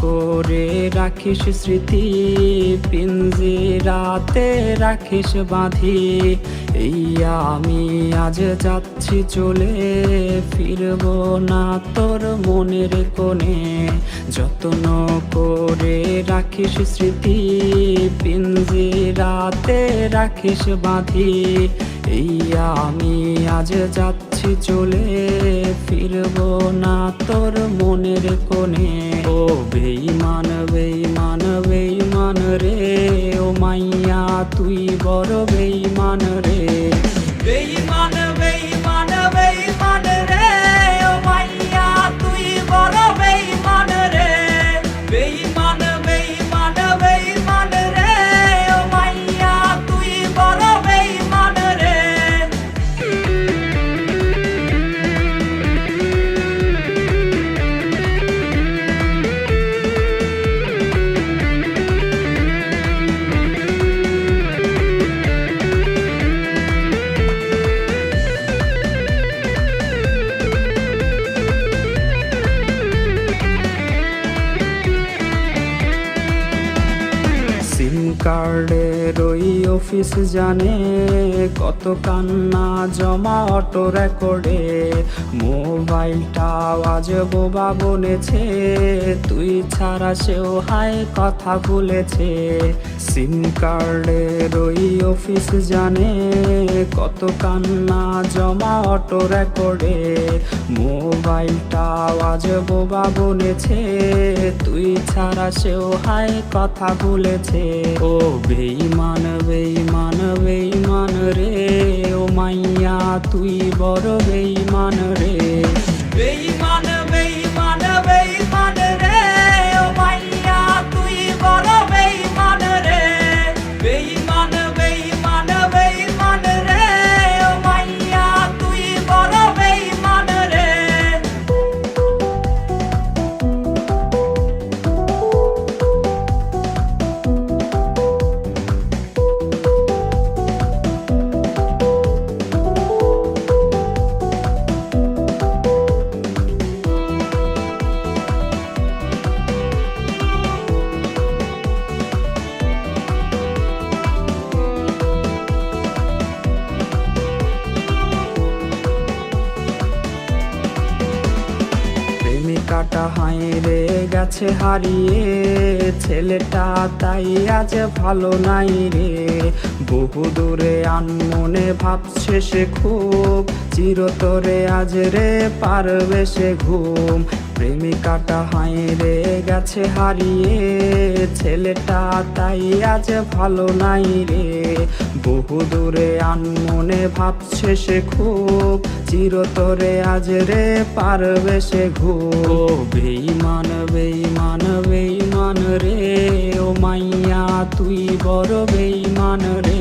করে রাখিস স্মৃতি, পিঞ্জিরাতে রাখিস বাঁধি। এই আমি আজ যাচ্ছি চলে, ফিরব না তোর মনের কোণে। যত্ন করে রাখিস স্মৃতি, পিঞ্জিরাতে রাখিস বাঁধি। এই আমি আজ যাচ্ছি চলে, ফিরব না তোর মনের কোণে। ও বেঈমান বেঈমান বেঈমান রে, ও মাইয়া তুই বড় বেঈমান রে। বেঈমান বেঈমান বেঈমান রে, ও মাইয়া তুই বড় বেঈমান রে। বেঈমান বেঈমান বেঈমান রে, ও মাইয়া তুই বড় বেঈমান রে। সিম কার্ডের ওই অফিস জানে, কত কান্না জমা অটো রেকর্ডে। মোবাইলটা আজ বোবা বনেছে, তুই ছাড়া সেও হায় কথা ভুলেছে। সিম কার্ডের ওই অফিস জানে, কত কান্না জমা অটো রেকর্ডে। মোবাইলটা আজ বোবা বনেছে, তুই ছাড়া সেও হায় কথা ভুলেছে। ও বেঈমান বেঈমান বেঈমান রে, ও মাইয়া তুই বড় বেঈমান রে। বেঈমান বেঈমান বেঈমান রে, ও মাইয়া তুই বড় বেঈমান রে। বেঈমান বেঈমান বেঈমান রে, ও মাইয়া তুই বড় বেঈমান রে। প্রেমিকাটা হাইরে গেছে হারিয়ে, ছেলেটা তাই আজ ভালো নাই রে। বহু দূরে আনমনে ভাবছে সে খুব, চিরতরে আজ রে পারবে সে ঘুম। প্রেমিকাটা হাইরে গেছে হারিয়ে, ছেলেটা তাই আজ ভালো নাই রে। বহু দূরে আনমনে ভাবছে সে খুব, চিরতরে আজ রে পারবে সে ঘুম। ও বেঈমান বেঈমান বেঈমান রে, ও মাইয়া তুই বড় বেঈমান রে।